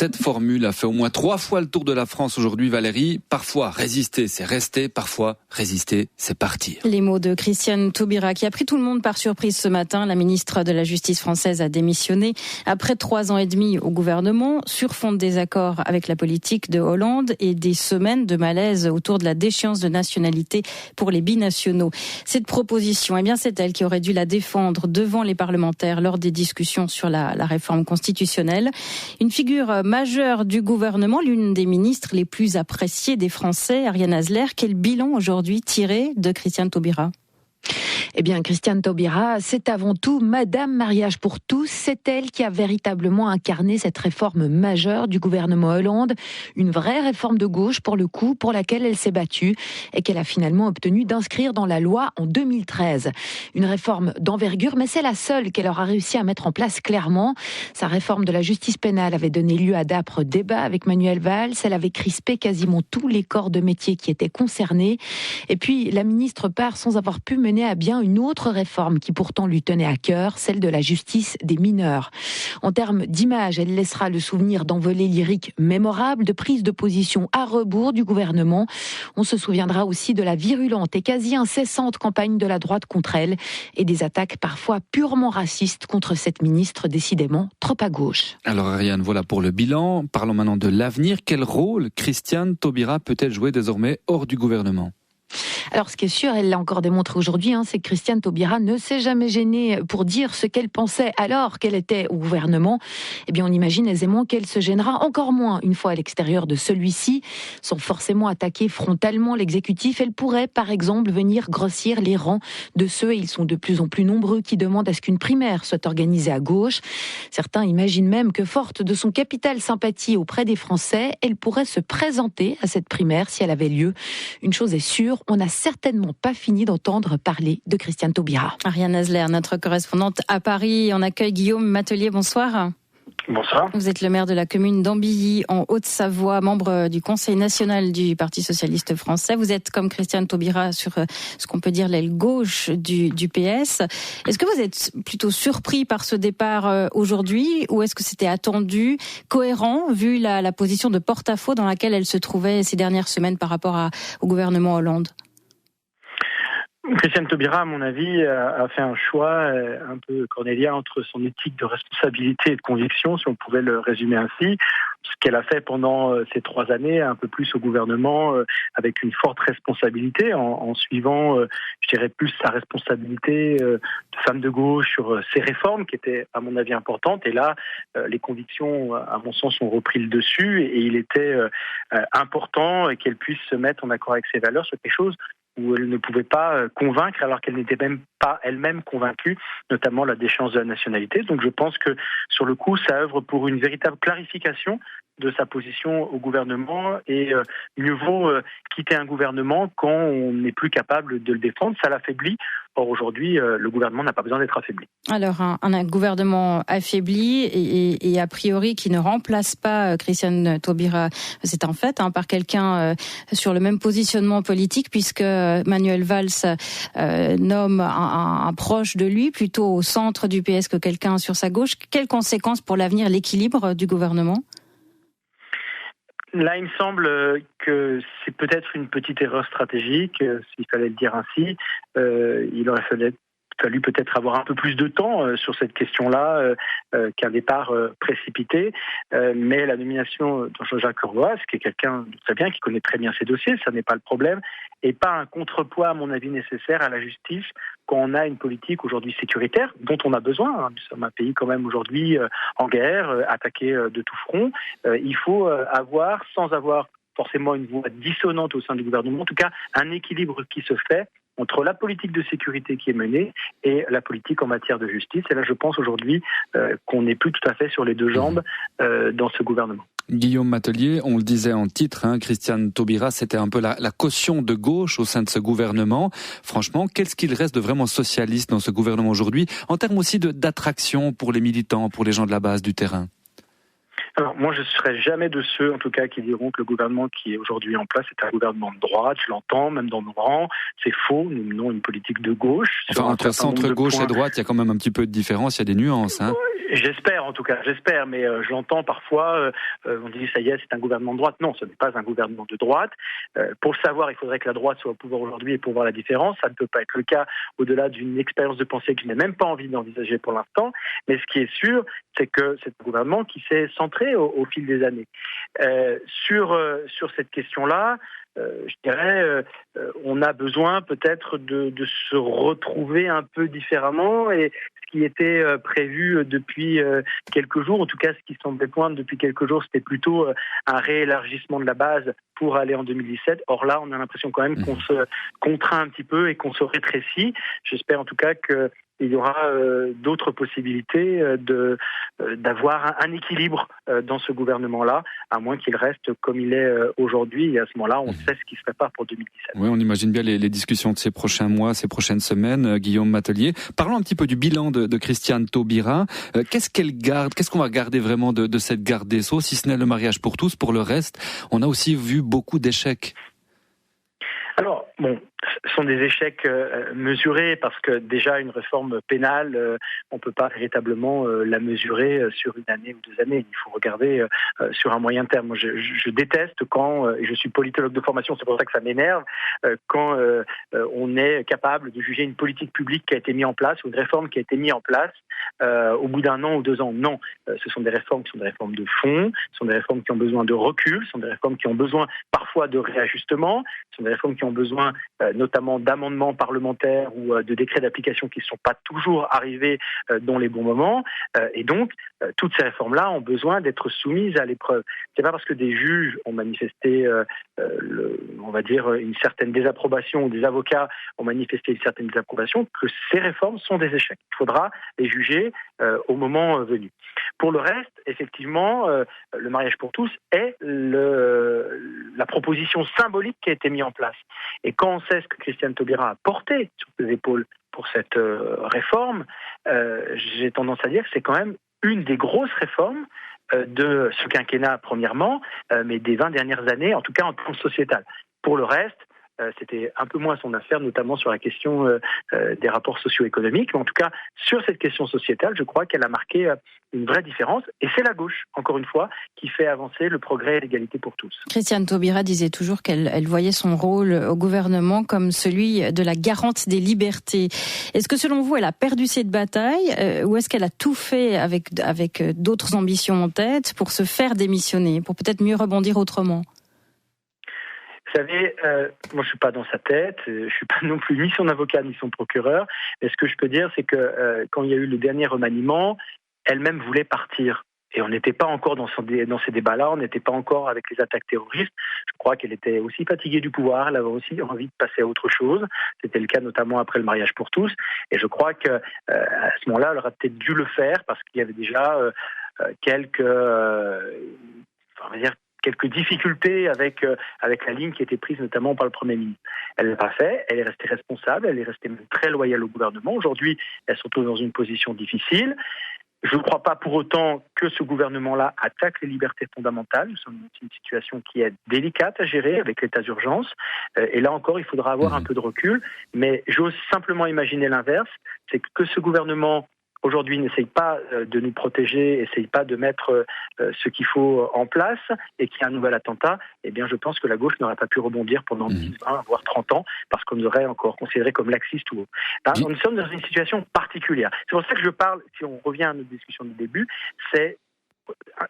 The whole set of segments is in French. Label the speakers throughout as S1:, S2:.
S1: Cette formule a fait au moins 3 fois le tour de la France aujourd'hui, Valérie. Parfois, résister, c'est rester. Parfois, résister, c'est partir.
S2: Les mots de Christiane Taubira qui a pris tout le monde par surprise ce matin. La ministre de la Justice française a démissionné après 3 ans et demi au gouvernement sur fond de désaccord avec la politique de Hollande et des semaines de malaise autour de la déchéance de nationalité pour les binationaux. Cette proposition, eh bien, c'est elle qui aurait dû la défendre devant les parlementaires lors des discussions sur la réforme constitutionnelle. Une figure majeure du gouvernement, l'une des ministres les plus appréciées des Français, Ariane Hasler. Quel bilan aujourd'hui tiré de Christiane Taubira ?
S3: Eh bien, Christiane Taubira, c'est avant tout Madame Mariage pour tous. C'est elle qui a véritablement incarné cette réforme majeure du gouvernement Hollande. Une vraie réforme de gauche, pour le coup, pour laquelle elle s'est battue et qu'elle a finalement obtenu d'inscrire dans la loi en 2013. Une réforme d'envergure, mais c'est la seule qu'elle aura réussi à mettre en place clairement. Sa réforme de la justice pénale avait donné lieu à d'âpres débats avec Manuel Valls. Elle avait crispé quasiment tous les corps de métier qui étaient concernés. Et puis, la ministre part sans avoir pu mener à bien une autre réforme qui pourtant lui tenait à cœur, celle de la justice des mineurs. En termes d'image, elle laissera le souvenir d'envolées lyriques mémorables, de prises de position à rebours du gouvernement. On se souviendra aussi de la virulente et quasi incessante campagne de la droite contre elle et des attaques parfois purement racistes contre cette ministre décidément trop à gauche.
S1: Alors Ariane, voilà pour le bilan. Parlons maintenant de l'avenir. Quel rôle Christiane Taubira peut-elle jouer désormais hors du gouvernement ?
S3: Alors, ce qui est sûr, elle l'a encore démontré aujourd'hui, c'est que Christiane Taubira ne s'est jamais gênée pour dire ce qu'elle pensait alors qu'elle était au gouvernement. Eh bien, on imagine aisément qu'elle se gênera encore moins une fois à l'extérieur de celui-ci. Sans forcément attaquer frontalement l'exécutif, elle pourrait, par exemple, venir grossir les rangs de ceux, et ils sont de plus en plus nombreux, qui demandent à ce qu'une primaire soit organisée à gauche. Certains imaginent même que, forte de son capital sympathie auprès des Français, elle pourrait se présenter à cette primaire si elle avait lieu. Une chose est sûre, on n'a certainement pas fini d'entendre parler de Christiane Taubira.
S2: Ariane Hasler, notre correspondante à Paris. On accueille Guillaume Matelier, bonsoir.
S4: Bonsoir.
S2: Vous êtes le maire de la commune d'Ambilly, en Haute-Savoie, membre du Conseil national du Parti socialiste français. Vous êtes, comme Christiane Taubira, sur ce qu'on peut dire l'aile gauche du PS. Est-ce que vous êtes plutôt surpris par ce départ aujourd'hui, ou est-ce que c'était attendu, cohérent, vu la position de porte-à-faux dans laquelle elle se trouvait ces dernières semaines par rapport au gouvernement Hollande ?
S4: Christiane Taubira, à mon avis, a fait un choix un peu cornélien entre son éthique de responsabilité et de conviction, si on pouvait le résumer ainsi. Ce qu'elle a fait pendant ces 3 années, un peu plus au gouvernement, avec une forte responsabilité, en suivant, je dirais, plus sa responsabilité de femme de gauche sur ses réformes, qui étaient, à mon avis, importantes. Et là, les convictions, à mon sens, ont repris le dessus. Et il était important qu'elle puisse se mettre en accord avec ses valeurs sur quelque chose où elle ne pouvait pas convaincre alors qu'elle n'était même pas elle-même convaincue, notamment la déchéance de la nationalité. Donc je pense que sur le coup, ça œuvre pour une véritable clarification de sa position au gouvernement et mieux vaut quitter un gouvernement quand on n'est plus capable de le défendre. Ça l'affaiblit. Or aujourd'hui, le gouvernement n'a pas besoin d'être affaibli.
S2: Alors un gouvernement affaibli et a priori qui ne remplace pas Christiane Taubira, c'est un fait, par quelqu'un sur le même positionnement politique, puisque Manuel Valls nomme un proche de lui, plutôt au centre du PS que quelqu'un sur sa gauche. Quelles conséquences pour l'avenir, l'équilibre du gouvernement ?
S4: Là, il me semble que c'est peut-être une petite erreur stratégique, s'il fallait le dire ainsi. Il aurait fallu peut-être avoir un peu plus de temps sur cette question-là qu'un départ précipité. Mais la nomination de Jean-Jacques Urvoas, qui est quelqu'un de très bien, qui connaît très bien ses dossiers, ça n'est pas le problème, et pas un contrepoids, à mon avis, nécessaire à la justice quand on a une politique aujourd'hui sécuritaire dont on a besoin. Nous sommes un pays quand même aujourd'hui en guerre, attaqué de tout front. Il faut avoir, sans avoir forcément une voix dissonante au sein du gouvernement, en tout cas un équilibre qui se fait entre la politique de sécurité qui est menée et la politique en matière de justice. Et là, je pense aujourd'hui qu'on n'est plus tout à fait sur les 2 jambes dans ce gouvernement.
S1: Guillaume Matelier, on le disait en titre, Christiane Taubira, c'était un peu la caution de gauche au sein de ce gouvernement. Franchement, qu'est-ce qu'il reste de vraiment socialiste dans ce gouvernement aujourd'hui, en termes aussi d'attraction pour les militants, pour les gens de la base du terrain ?
S4: Alors moi, je ne serai jamais de ceux, en tout cas, qui diront que le gouvernement qui est aujourd'hui en place est un gouvernement de droite. Je l'entends, même dans nos rangs. C'est faux. Nous menons une politique de gauche.
S1: Enfin, entre centre-gauche et droite, il y a quand même un petit peu de différence, il y a des nuances. Hein.
S4: J'espère, en tout cas, mais je l'entends parfois, on dit ça y est, c'est un gouvernement de droite. Non, ce n'est pas un gouvernement de droite. Pour le savoir, il faudrait que la droite soit au pouvoir aujourd'hui et pour voir la différence. Ça ne peut pas être le cas au-delà d'une expérience de pensée que je n'ai même pas envie d'envisager pour l'instant. Mais ce qui est sûr, c'est que c'est un gouvernement qui s'est centré au fil des années. Sur cette question-là, je dirais, on a besoin peut-être de se retrouver un peu différemment, et ce qui était prévu depuis quelques jours, en tout cas ce qui semblait poindre depuis quelques jours, c'était plutôt un réélargissement de la base pour aller en 2017. Or là, on a l'impression quand même qu'on se contraint un petit peu et qu'on se rétrécit. J'espère en tout cas que il y aura d'autres possibilités d'avoir un équilibre dans ce gouvernement-là, à moins qu'il reste comme il est aujourd'hui. Et à ce moment-là, on sait ce qui se prépare pour 2017.
S1: Oui, on imagine bien les discussions de ces prochains mois, ces prochaines semaines. Guillaume Matelier, parlons un petit peu du bilan de Christiane Taubira. Qu'est-ce qu'elle garde ? Qu'est-ce qu'on va garder vraiment de cette garde des Sceaux, si ce n'est le mariage pour tous ? Pour le reste, on a aussi vu beaucoup d'échecs.
S4: Alors, bon, ce sont des échecs mesurés, parce que déjà une réforme pénale, on ne peut pas véritablement la mesurer sur une année ou 2 années. Il faut regarder sur un moyen terme. Moi, je déteste quand, et je suis politologue de formation, c'est pour ça que ça m'énerve, quand on est capable de juger une politique publique qui a été mise en place ou une réforme qui a été mise en place au bout d'1 an ou 2 ans. Non, ce sont des réformes qui sont des réformes de fond, ce sont des réformes qui ont besoin de recul, ce sont des réformes qui ont besoin parfois de réajustement, ce sont des réformes qui ont besoin notamment d'amendements parlementaires ou de décrets d'application qui ne sont pas toujours arrivés dans les bons moments. Et donc, toutes ces réformes-là ont besoin d'être soumises à l'épreuve. C'est pas parce que des juges ont manifesté, on va dire, une certaine désapprobation, ou des avocats ont manifesté une certaine désapprobation, que ces réformes sont des échecs. Il faudra les juger au moment venu. Pour le reste, effectivement, le mariage pour tous est la proposition symbolique qui a été mise en place. Et quand on sait ce que Christiane Taubira a porté sur ses épaules pour cette réforme, j'ai tendance à dire que c'est quand même une des grosses réformes de ce quinquennat, premièrement, mais des 20 dernières années, en tout cas en termes sociétal. Pour le reste, c'était un peu moins son affaire, notamment sur la question des rapports socio-économiques. Mais en tout cas, sur cette question sociétale, je crois qu'elle a marqué une vraie différence. Et c'est la gauche, encore une fois, qui fait avancer le progrès et l'égalité pour tous.
S2: Christiane Taubira disait toujours qu'elle voyait son rôle au gouvernement comme celui de la garante des libertés. Est-ce que selon vous, elle a perdu cette bataille ou est-ce qu'elle a tout fait avec d'autres ambitions en tête pour se faire démissionner, pour peut-être mieux rebondir autrement ?
S4: Vous savez, moi je suis pas dans sa tête, je suis pas non plus ni son avocat ni son procureur, mais ce que je peux dire, c'est que quand il y a eu le dernier remaniement, elle-même voulait partir. Et on n'était pas encore dans ces débats-là, on n'était pas encore avec les attaques terroristes. Je crois qu'elle était aussi fatiguée du pouvoir, elle avait aussi envie de passer à autre chose. C'était le cas notamment après le mariage pour tous. Et je crois qu'à ce moment-là, elle aurait peut-être dû le faire, parce qu'il y avait déjà quelques difficultés avec la ligne qui était prise notamment par le Premier ministre. Elle ne l'a pas fait, elle est restée responsable, elle est restée même très loyale au gouvernement. Aujourd'hui, elle se retrouve dans une position difficile. Je ne crois pas pour autant que ce gouvernement-là attaque les libertés fondamentales. Nous sommes dans une situation qui est délicate à gérer avec l'état d'urgence. Et là encore, il faudra avoir un peu de recul. Mais j'ose simplement imaginer l'inverse, c'est que ce gouvernement aujourd'hui n'essaye pas de nous protéger, n'essaye pas de mettre ce qu'il faut en place, et qu'il y a un nouvel attentat, eh bien je pense que la gauche n'aurait pas pu rebondir pendant 10, 20, voire 30 ans, parce qu'on nous aurait encore considéré comme laxiste ou autre. Nous sommes dans une situation particulière. C'est pour ça que je parle, si on revient à notre discussion du début,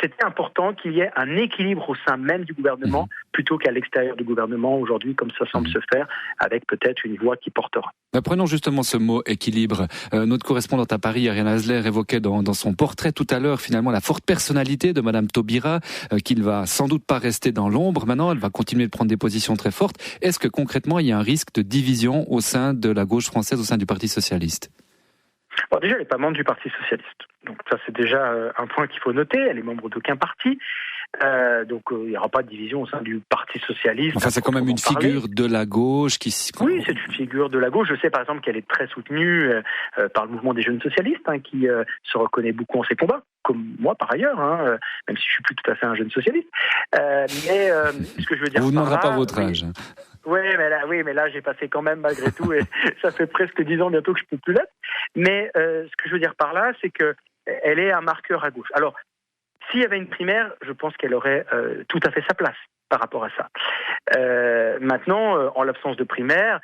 S4: c'était important qu'il y ait un équilibre au sein même du gouvernement plutôt qu'à l'extérieur du gouvernement aujourd'hui, comme ça semble se faire, avec peut-être une voix qui portera.
S1: Prenons justement ce mot équilibre. Notre correspondante à Paris, Ariane Hasler, évoquait dans son portrait tout à l'heure finalement la forte personnalité de Madame Taubira, qui ne va sans doute pas rester dans l'ombre. Maintenant, elle va continuer de prendre des positions très fortes. Est-ce que concrètement, il y a un risque de division au sein de la gauche française, au sein du Parti socialiste ?
S4: Alors déjà, elle n'est pas membre du Parti socialiste. Donc ça, c'est déjà un point qu'il faut noter. Elle est membre d'aucun parti. Donc il n'y aura pas de division au sein du Parti socialiste.
S1: Enfin, c'est quand même une figure de la gauche qui...
S4: Oui, c'est une figure de la gauche. Je sais par exemple qu'elle est très soutenue par le mouvement des jeunes socialistes, qui se reconnaît beaucoup en ses combats, comme moi par ailleurs, même si je suis plus tout à fait un jeune socialiste. Mais ce que je veux dire,
S1: on vous demandera pas votre
S4: oui,
S1: âge.
S4: Oui, mais là j'ai passé quand même malgré tout, et ça fait presque 10 ans bientôt que je peux plus l'être. Mais ce que je veux dire par là, c'est que elle est un marqueur à gauche. Alors, s'il y avait une primaire, je pense qu'elle aurait tout à fait sa place par rapport à ça. Maintenant, en l'absence de primaire,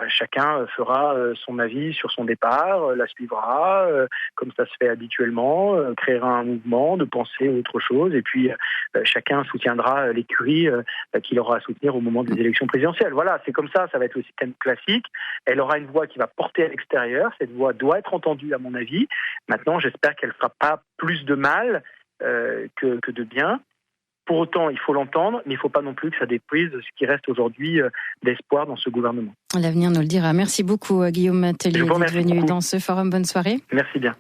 S4: chacun fera son avis sur son départ, la suivra, comme ça se fait habituellement, créera un mouvement de penser autre chose, et puis chacun soutiendra l'écurie qu'il aura à soutenir au moment des élections présidentielles. Voilà, c'est comme ça va être le système classique. Elle aura une voix qui va porter à l'extérieur, cette voix doit être entendue à mon avis. Maintenant, j'espère qu'elle ne fera pas plus de mal que de bien. Pour autant, il faut l'entendre, mais il ne faut pas non plus que ça détruise ce qui reste aujourd'hui d'espoir dans ce gouvernement.
S2: L'avenir nous le dira. Merci beaucoup, Guillaume Tellier, d'être venu dans ce forum. Bonne soirée.
S4: Merci bien.